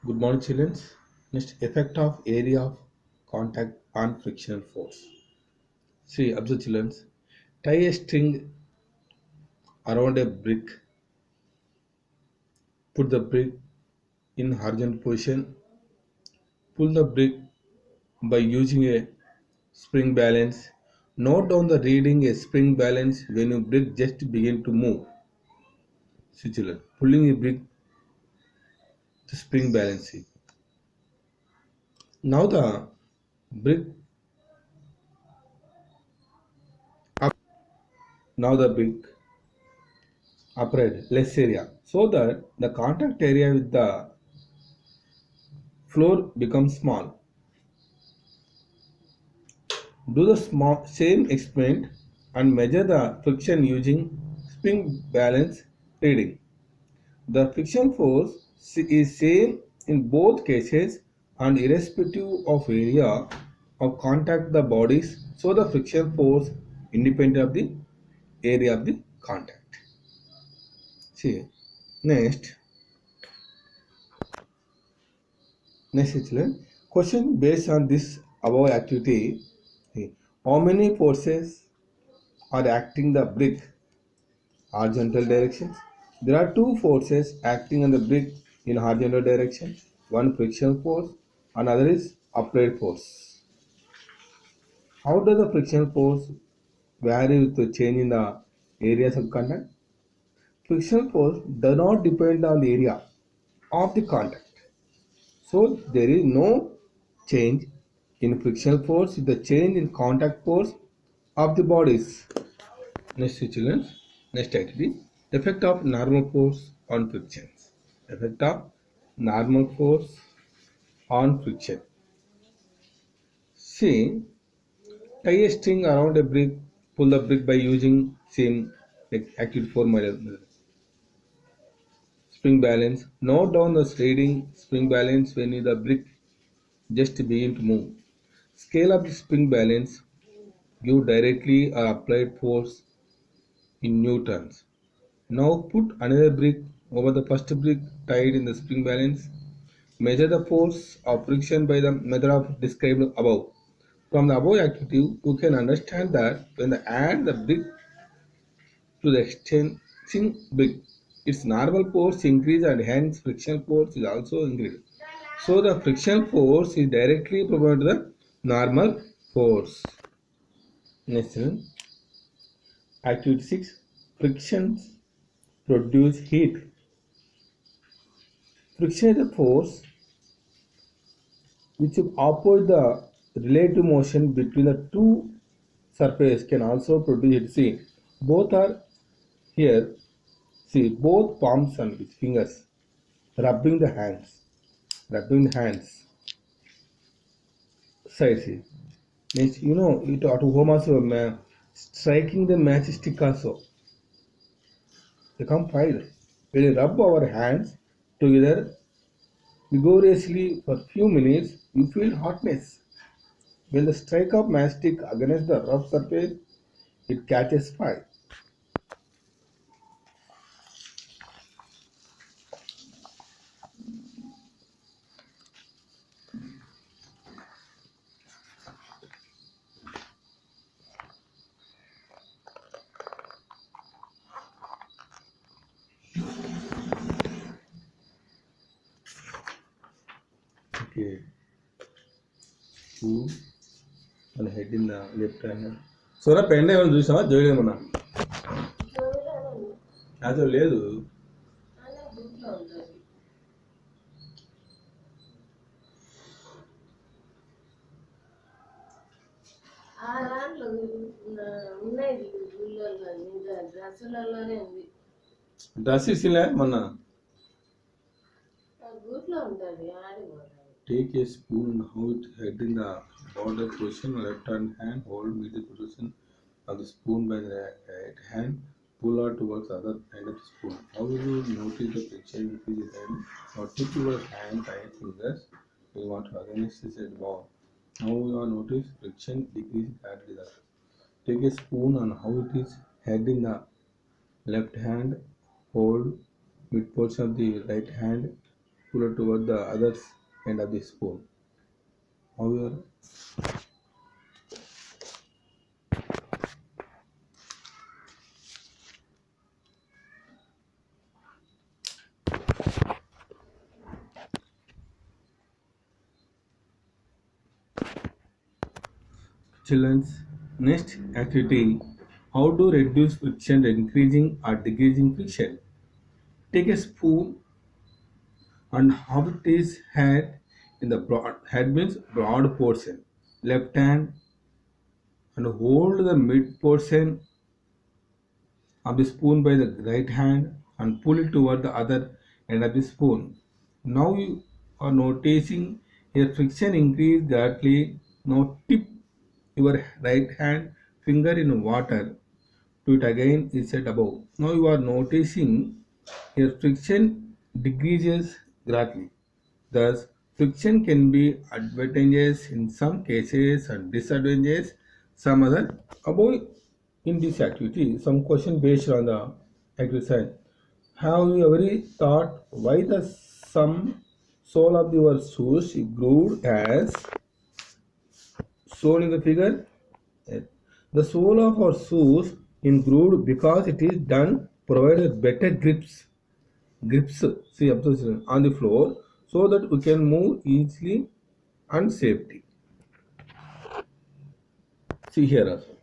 Good morning, children. Next, effect of area of contact on frictional force. See, observe, children. Tie a string around a brick. Put the brick in horizontal position. Pull the brick by using a spring balance. Note down the reading a spring balance when your brick just begin to move. See, children. Pulling a brick, the spring balance. See. Now the brick up. Now the brick upright less area so that the contact area with the floor becomes small. Do the same experiment and measure the friction using spring balance reading. The friction force is same in both cases and irrespective of area of contact the bodies, so the friction force independent of the area of the contact. See, next Next is question based on this above activity. How many forces are acting the brick horizontal directions? There are two forces acting on the brick in horizontal direction. One friction force, another is applied force. How does the friction force vary with the change in the areas of contact? Friction force does not depend on the area of the contact. So there is no change in frictional force, the change in contact force of the bodies. Next children, next activity, effect of normal force on frictions. Effect of normal force on friction. See, tie a string around a brick, pull the brick by using same activity 4 spring balance. Note down the reading spring balance when the brick just begin to move. Scale of the spring balance give directly or applied force in newtons. Now put another brick over the first brick tied in the spring balance. Measure the force of friction by the method of described above. From the above activity, you can understand that when they add the brick to the extending brick, its normal force increase and hence friction force is also increased. So the friction force is directly proportional to the normal force. Next one, activity 6, frictions produce heat. Friction is a force which oppose the relative motion between the two surfaces can also produce heat. See, both are here. See, both palms and with fingers rubbing the hands, rubbing the hands. Side see. Means it at home also striking the matchstick also. They come fire. When we rub our hands together vigorously for few minutes, you feel hotness. When the strike of matchstick against the rough surface, it catches fire. Okay. Two and head in the left hand. Sora పెండ ఏమైనా చూసావా జోడి ఏమన్నా అదో లేదు dress ఇసిలే మొన్న take a spoon and hold head in the border position, left hand hold middle position of the spoon by the right hand, pull out towards the other end of the spoon. How will you notice the friction increase hand? Now take your hand tight fingers. You want to against this wall. Now you will notice friction decrease gradually. Take a spoon and how it is head in the left hand, hold mid portion of the right hand, pull it toward the other end of the spoon. However, children's next activity, how to reduce friction, increasing or decreasing friction. Take a spoon and have it is head in the broad head means broad portion. Left hand and hold the mid portion of the spoon by the right hand and pull it toward the other end of the spoon. Now you are noticing your friction increase greatly. Now tip your right hand finger in water to it again is set above. Now you are noticing your friction decreases greatly. Thus, friction can be advantageous in some cases and disadvantageous some other. Above in this activity, some question based on the exercise. Have you ever thought why the some sole of your shoes is grooved as shown in the figure? The sole of our shoes is grooved because it is done provided better grips see observe on the floor so that we can move easily and safely. See here also.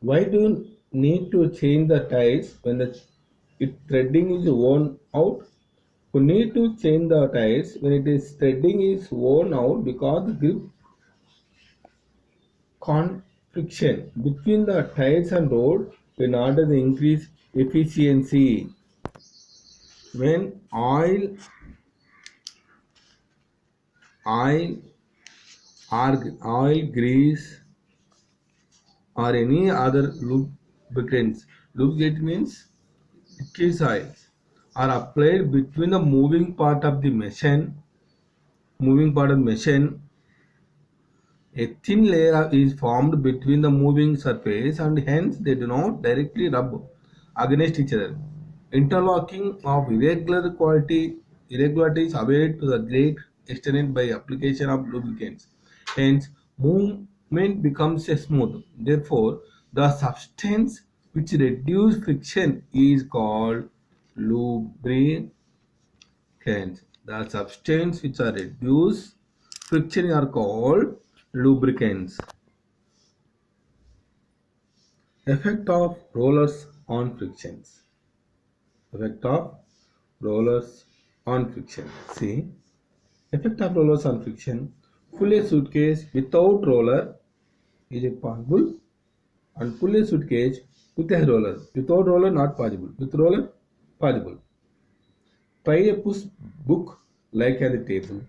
Why do you need to change the tires when the threading is worn out? You need to change the tires when it is threading is worn out because the grip friction between the tires and road in order to increase efficiency. When oil, oil, grease, or any other lubricants. Lubricant means grease oils are applied between the moving part of the machine. A thin layer is formed between the moving surface and hence they do not directly rub against each other. Interlocking of irregularities avoided to the great extent by application of lubricants. Hence, movement becomes smooth. Therefore, the substance which reduces friction is called lubricants. The substance which are reduce friction are called lubricants. Effect of rollers on frictions. Effect of rollers on friction. See, effect of rollers on friction. Pull a suitcase without roller is it possible, and pull a suitcase with a roller. Without roller not possible. With roller possible. Try a push book like at the table.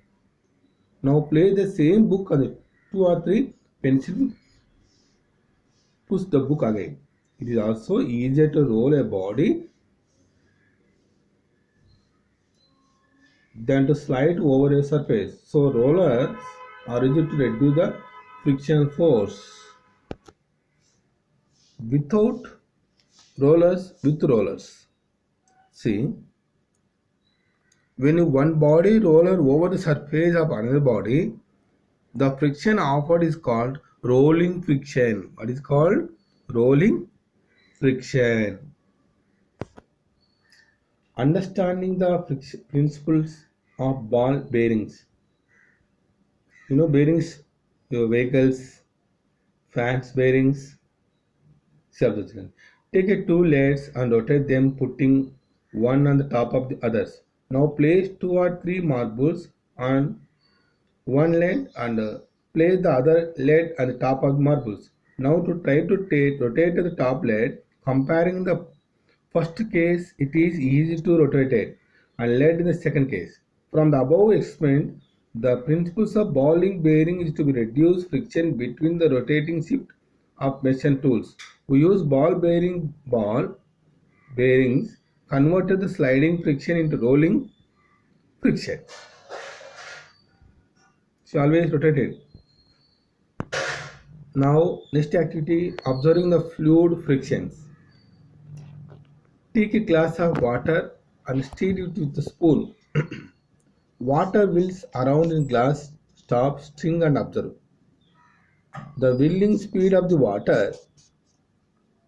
Now place the same book on the 2 or 3 pencil. Push the book again. It is also easier to roll a body than to slide over a surface. So rollers are used to reduce the friction force. Without rollers, with rollers. See, when one body roller over the surface of another body, the friction offered is called rolling friction. What is called? Rolling friction. Understanding the principles of ball bearings. You know bearings, your vehicles, fans bearings. Take a two leads and rotate them, putting one on the top of the others. Now place 2 or 3 marbles on one lead and place the other lead on the top of the marbles. Now to try to rotate the top lead, comparing the first case, it is easy to rotate it and lead in the second case. From the above explained, the principles of ball bearing is to be reduce friction between the rotating shift of machine tools. We use ball bearings converted the sliding friction into rolling friction. So always rotate it. Now next activity, observing the fluid frictions. Take a glass of water and stir it with a spoon. Water wheels around in glass, stop, string and observe. The whirling speed of the water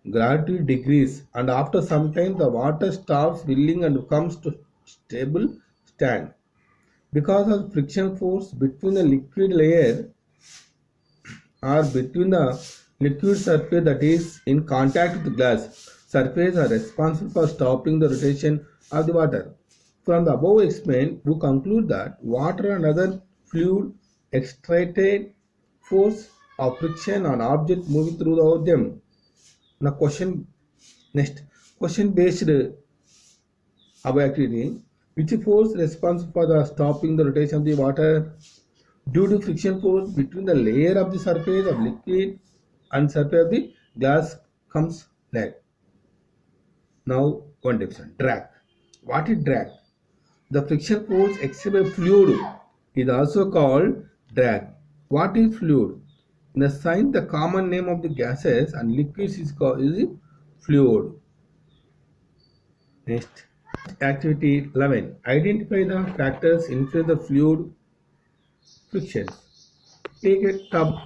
gradually decreases, and after some time the water stops whirling and comes to stable stand. Because of friction force between the liquid layer or between the liquid surface that is in contact with the glass surface are responsible for stopping the rotation of the water. From the above explained, we conclude that water and other fluid exerted force of friction on object moving through them. Now next question based above activity. Which force responsible for the stopping the rotation of the water? Due to friction force between the layer of the surface of liquid and surface of the glass comes lag. Now one definition, drag. What is drag? The friction force exerted by fluid is also called drag. What is fluid? In the science, the common name of the gases and liquids is fluid. Next, activity 11. Identify the factors influence the fluid friction. Take a tub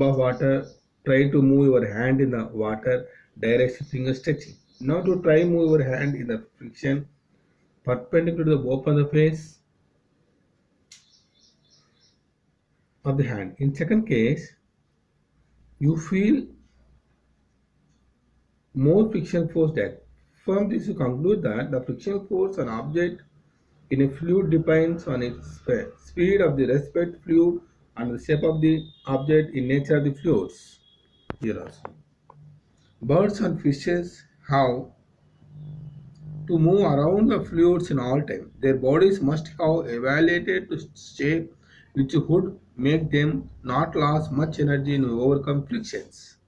of water. Try to move your hand in the water direction finger stretching. Now to try move your hand in the friction perpendicular to the open the face of the hand. In second case, you feel more friction force that. From this you conclude that the friction force on object in a fluid depends on its speed of the respect fluid and the shape of the object in nature of the fluids. Here also. Birds and fishes have to move around the fluids in all time. Their bodies must have evaluated to shape which would make them not lose much energy in overcome frictions.